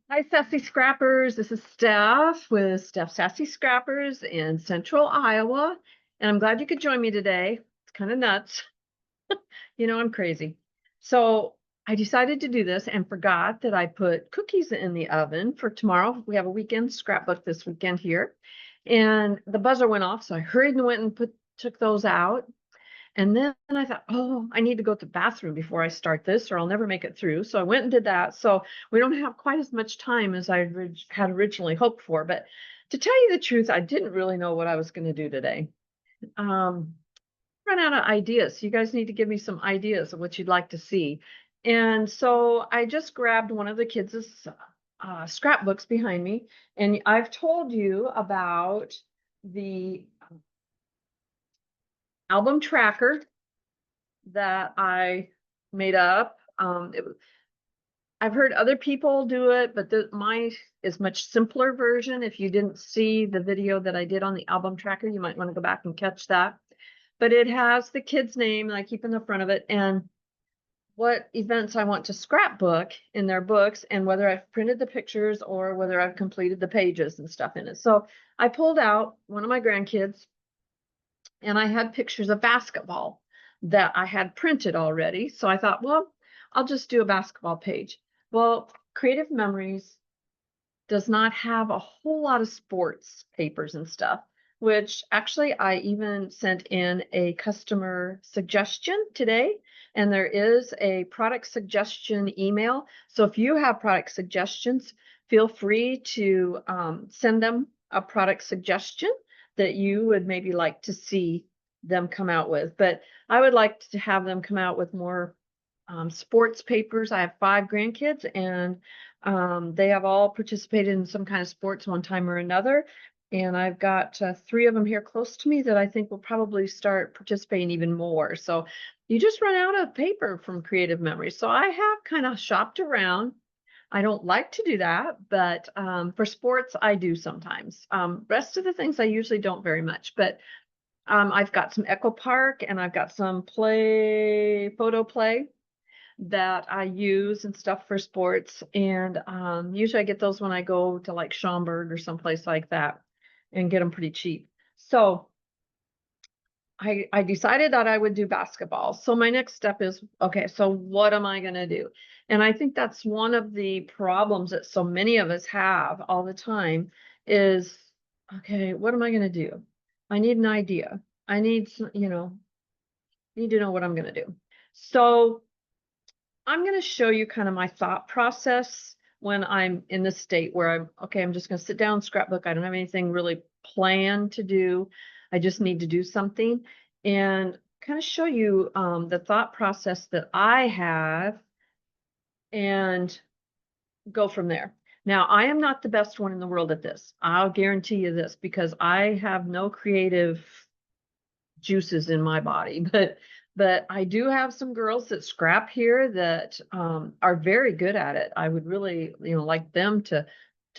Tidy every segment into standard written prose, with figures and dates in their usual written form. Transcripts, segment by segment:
Hi, Sassy Scrappers. This is Steph with Stephssassyscrappers in Central Iowa. And I'm glad you could join me today. It's kind of nuts. I'm crazy. So I decided to do this and forgot that I put cookies in the oven for tomorrow. We have a weekend scrapbook this weekend here. And the buzzer went off. So I hurried and went and took those out. And then I thought, oh, I need to go to the bathroom before I start this, or I'll never make it through. So I went and did that. So we don't have quite as much time as I had originally hoped for. But to tell you the truth, I didn't really know what I was going to do today. Um, Run out of ideas. You guys need to give me some ideas of what you'd like to see. And so I just grabbed one of the kids' scrapbooks behind me. And I've told you about the album tracker that I made up. I've heard other people do it, but mine is much simpler version. If you didn't see the video that I did on the album tracker, you might want to go back and catch that. But it has the kid's name that I keep in the front of it and what events I want to scrapbook in their books and whether I've printed the pictures or whether I've completed the pages and stuff in it. So I pulled out one of my grandkids and I had pictures of basketball that I had printed already. So I thought, well, I'll just do a basketball page. Well, Creative Memories does not have a whole lot of sports papers and stuff, which actually I even sent in a customer suggestion today. And there is a product suggestion email. So if you have product suggestions, feel free to send them a product suggestion that you would maybe like to see them come out with. But I would like to have them come out with more sports papers. I have 5 grandkids and they have all participated in some kind of sports one time or another. And I've got 3 of them here close to me that I think will probably start participating even more. So you just run out of paper from Creative Memory. So I have kind of shopped around. I don't like to do that, but for sports, I do sometimes. Rest of the things I usually don't very much, but I've got some Echo Park and I've got some photo play that I use and stuff for sports. And usually I get those when I go to like Schaumburg or someplace like that and get them pretty cheap. So I decided that I would do basketball. So my next step is, okay, so what am I going to do? And I think that's one of the problems that so many of us have all the time is, okay, what am I going to do? I need an idea. I need, need to know what I'm going to do. So I'm going to show you kind of my thought process when I'm in this state where I'm just going to sit down, scrapbook. I don't have anything really planned to do. I just need to do something and kind of show you the thought process that I have and go from there. Now, I am not the best one in the world at this. I'll guarantee you this because I have no creative juices in my body, but I do have some girls that scrap here that are very good at it. I would really, like them to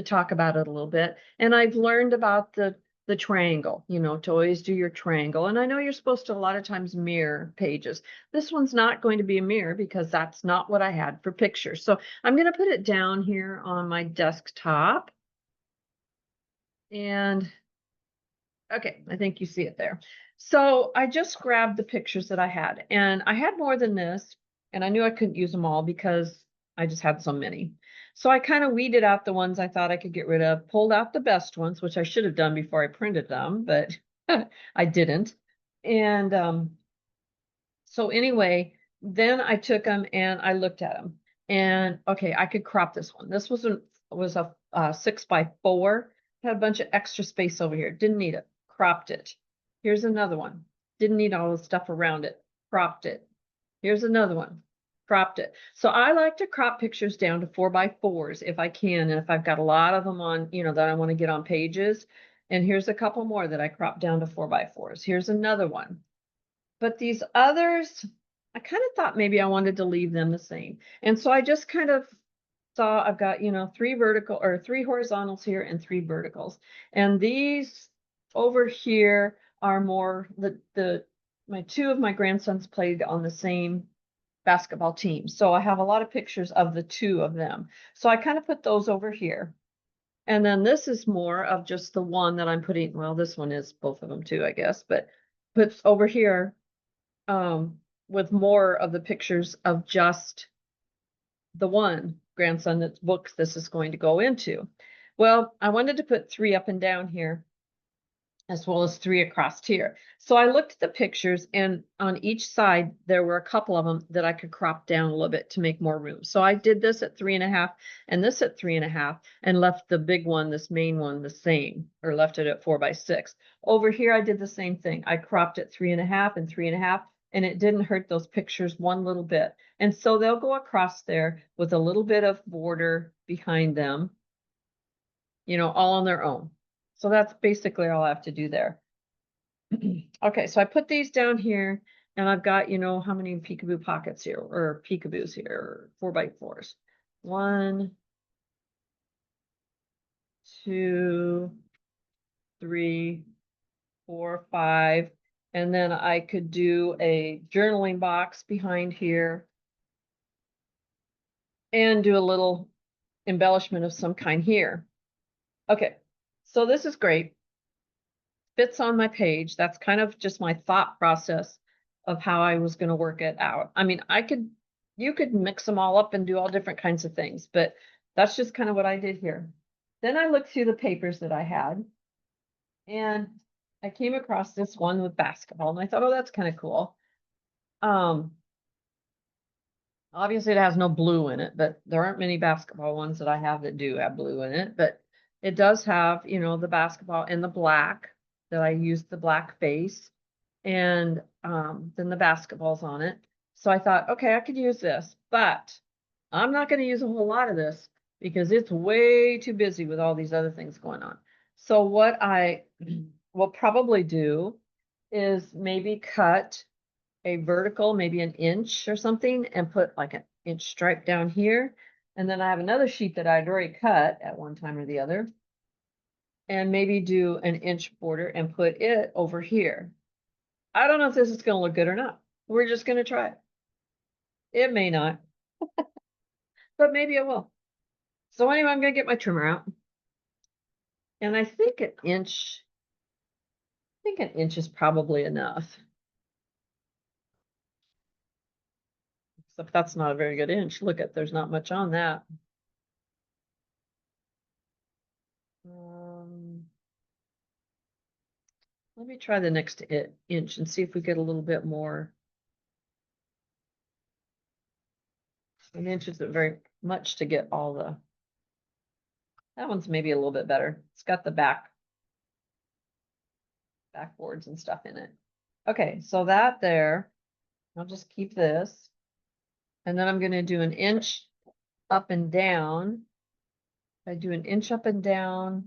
talk about it a little bit. And I've learned about the triangle, to always do your triangle. And I know you're supposed to a lot of times mirror pages. This one's not going to be a mirror because that's not what I had for pictures. So I'm going to put it down here on my desktop. And okay, I think you see it there. So I just grabbed the pictures that I had, and I had more than this, and I knew I couldn't use them all because I just had so many. So I kind of weeded out the ones I thought I could get rid of, pulled out the best ones, which I should have done before I printed them, but I didn't. And so anyway, then I took them and I looked at them, and okay, I could crop this one. This was a 6x4. Had a bunch of extra space over here. Didn't need it. Cropped it. Here's another one. Didn't need all the stuff around it. Cropped it. Here's another one. Cropped it. So I like to crop pictures down to 4x4s if I can, and if I've got a lot of them on, that I want to get on pages. And here's a couple more that I cropped down to 4x4s. Here's another one. But these others, I kind of thought maybe I wanted to leave them the same. And so I just kind of saw I've got, 3 horizontals here and 3 verticals. And these over here are more my 2 of my grandsons played on the same basketball team. So I have a lot of pictures of the two of them. So I kind of put those over here. And then this is more of just the one that I'm putting, well, this one is both of them too, I guess, but puts over here with more of the pictures of just the one grandson that's books this is going to go into. Well, I wanted to put 3 up and down here, as well as 3 across here. So I looked at the pictures, and on each side, there were a couple of them that I could crop down a little bit to make more room. So I did this at 3.5 and this at 3.5, and left the big one, this main one, the same, or left it at 4x6. Over here, I did the same thing. I cropped it 3.5 and 3.5, and it didn't hurt those pictures one little bit. And so they'll go across there with a little bit of border behind them, you know, all on their own. So that's basically all I have to do there. Okay, so I put these down here, and I've got, you know, how many peekaboo pockets here, or peekaboos here, or 4x4s. 1, 2, 3, 4, 5. And then I could do a journaling box behind here and do a little embellishment of some kind here. Okay, so this is great. Fits on my page. That's kind of just my thought process of how I was going to work it out. I mean, you could mix them all up and do all different kinds of things, but that's just kind of what I did here. Then I looked through the papers that I had, and I came across this one with basketball, and I thought, oh, that's kind of cool. Obviously it has no blue in it, but there aren't many basketball ones that I have that do have blue in it, but it does have, you know, the basketball in the black, that I used the black face, and then the basketballs on it. So I thought, okay, I could use this, but I'm not going to use a whole lot of this because it's way too busy with all these other things going on. So what I will probably do is maybe cut a vertical, maybe an inch or something, and put like an inch stripe down here. And then I have another sheet that I'd already cut at one time or the other, and maybe do an inch border and put it over here. I don't know if this is going to look good or not. We're just going to try it. It may not, but maybe it will. So anyway, I'm going to get my trimmer out. And I think an inch is probably enough. Except that's not a very good inch. Look at, there's not much on that. Let me try the next inch and see if we get a little bit more. An inch isn't very much to get all the, that one's maybe a little bit better. It's got the backboards and stuff in it. Okay, so that there, I'll just keep this. And then I'm going to do an inch up and down. I do an inch up and down.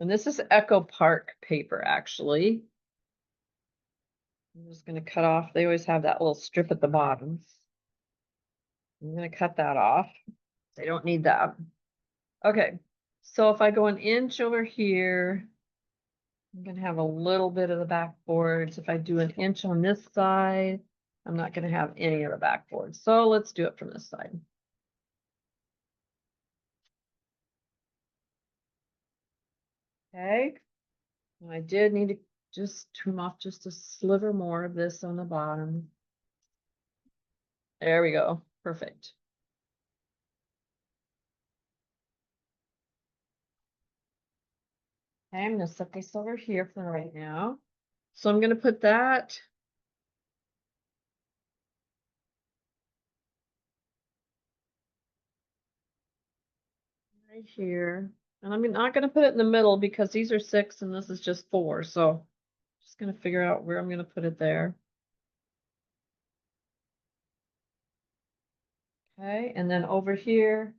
And this is Echo Park paper, actually. I'm just going to cut off. They always have that little strip at the bottom. I'm going to cut that off. They don't need that. Okay, so if I go an inch over here, I'm going to have a little bit of the backboards. If I do an inch on this side, I'm not going to have any of the backboards. So let's do it from this side. Okay, and I did need to just trim off just a sliver more of this on the bottom. There we go. Perfect. Okay, I'm going to set this over here for right now. So I'm going to put that right here. And I'm not going to put it in the middle because these are 6 and this is just 4. So just going to figure out where I'm going to put it there. Okay, and then over here,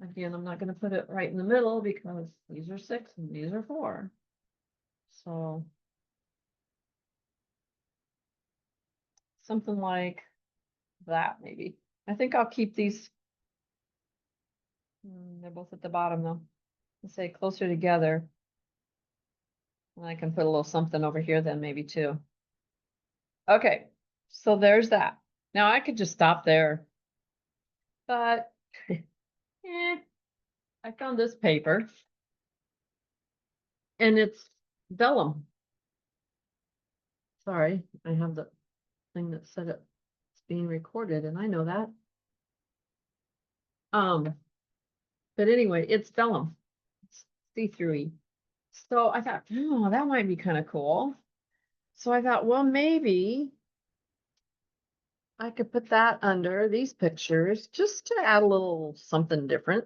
again, I'm not going to put it right in the middle because these are 6 and these are 4. So something like that, maybe. I think I'll keep these. They're both at the bottom though. Let's say closer together. And I can put a little something over here then maybe too. Okay, So there's that. Now I could just stop there, but I found this paper and it's vellum. Sorry, I have the thing that said it's being recorded and I know that. But anyway, it's vellum. It's see-through-y. So I thought, oh, that might be kind of cool. So I thought, well, maybe I could put that under these pictures just to add a little something different.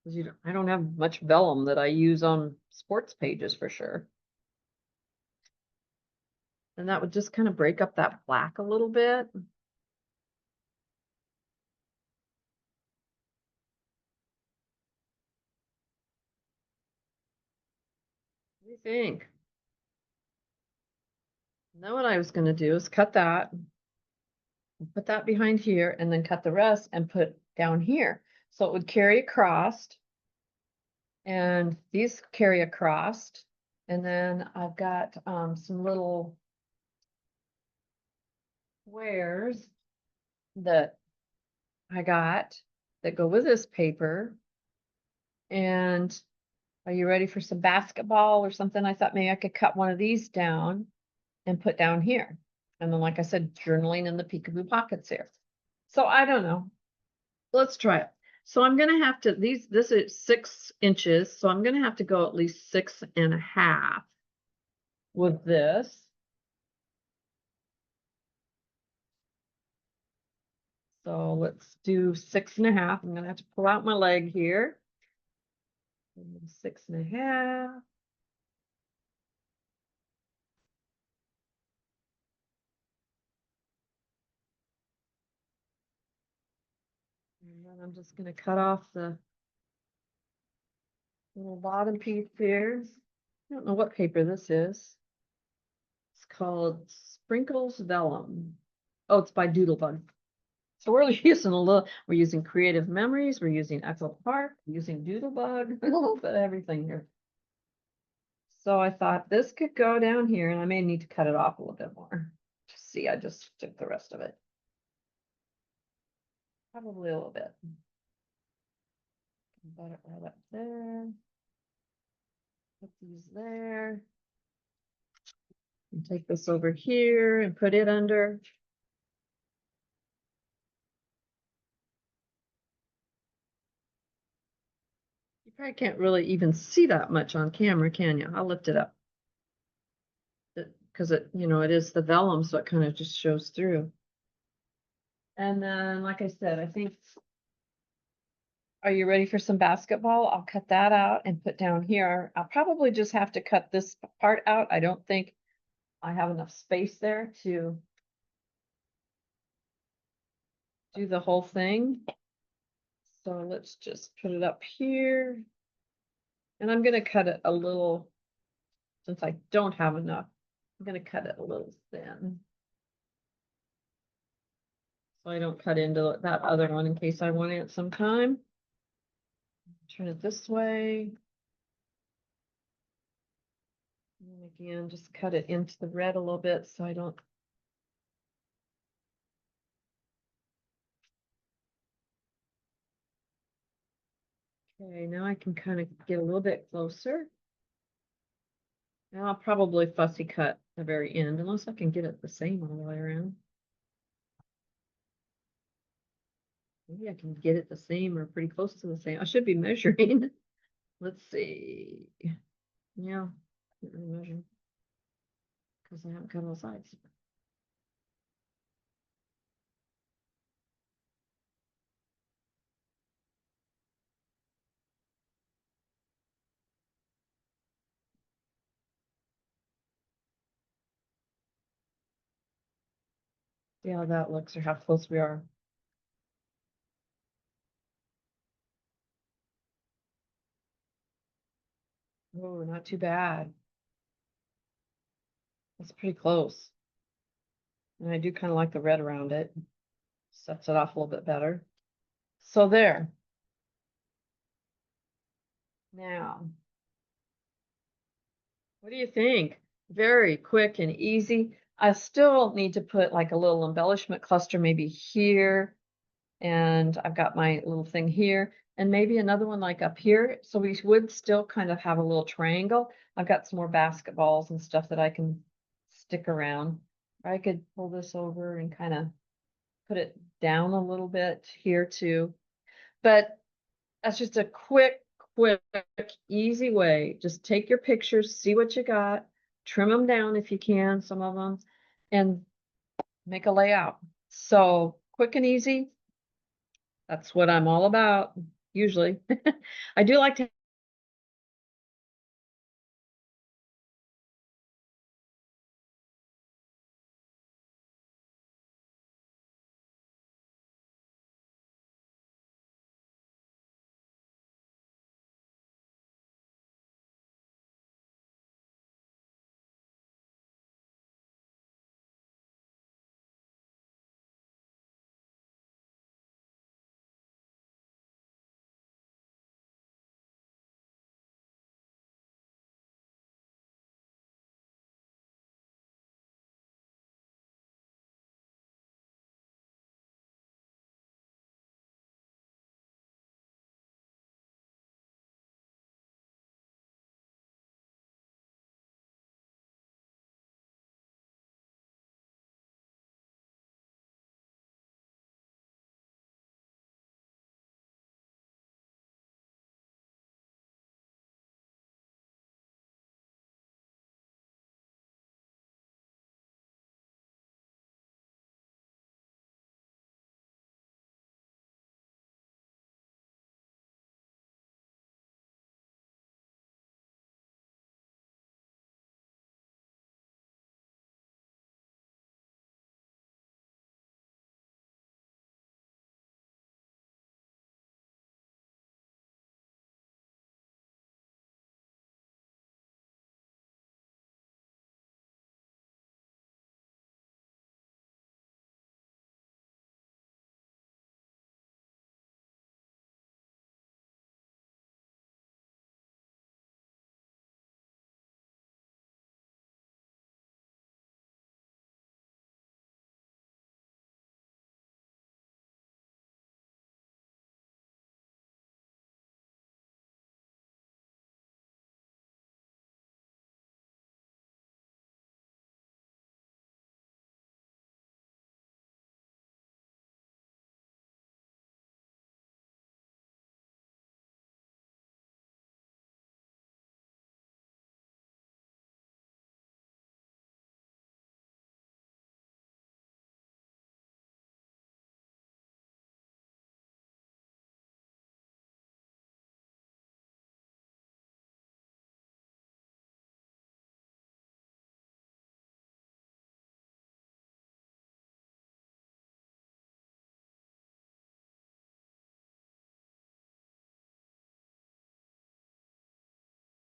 Because I don't have much vellum that I use on sports pages for sure. And that would just kind of break up that black a little bit. What do you think? And then what I was going to do is cut that, put that behind here, and then cut the rest and put down here. So it would carry across, and these carry across. And then I've got some little squares that I got that go with this paper. And are you ready for some basketball or something? I thought maybe I could cut one of these down and put down here. And then, like I said, journaling in the peekaboo pockets here. So I don't know. Let's try it. So I'm going to have to, this is 6 inches. So I'm going to have to go at least 6.5 with this. So let's do 6.5. I'm going to have to pull out my leg here. 6.5. And then I'm just going to cut off the little bottom piece here. I don't know what paper this is. It's called Sprinkles Vellum. Oh, it's by Doodlebug. So we're using Creative Memories, we're using Echo Park, we're using Doodlebug, a little bit of everything here. So I thought this could go down here, and I may need to cut it off a little bit more. See, I just took the rest of it. Probably a little bit. Put it right up there. Put these there. And take this over here and put it under. You probably can't really even see that much on camera, can you? I'll lift it up. Because it is the vellum, so it kind of just shows through. And then, like I said, I think, are you ready for some basketball? I'll cut that out and put down here. I'll probably just have to cut this part out. I don't think I have enough space there to do the whole thing. So let's just put it up here. And I'm going to cut it a little, since I don't have enough, I'm going to cut it a little thin. So I don't cut into that other one in case I want it sometime. Turn it this way. And again, just cut it into the red a little bit so I don't. Okay, now I can kind of get a little bit closer. Now I'll probably fussy cut the very end, unless I can get it the same all the way around. Maybe I can get it the same or pretty close to the same. I should be measuring. Let's see. Yeah, can't really measure because I haven't cut all sides. See how that looks or how close we are. Oh, not too bad. That's pretty close. And I do kind of like the red around it. Sets it off a little bit better. So there. Now, what do you think? Very quick and easy. I still need to put like a little embellishment cluster maybe here. And I've got my little thing here and maybe another one like up here. So we would still kind of have a little triangle. I've got some more basketballs and stuff that I can stick around. I could pull this over and kind of put it down a little bit here too. But that's just a quick, easy way. Just take your pictures, see what you got, trim them down if you can, some of them, and make a layout. So quick and easy. That's what I'm all about, usually. I do like to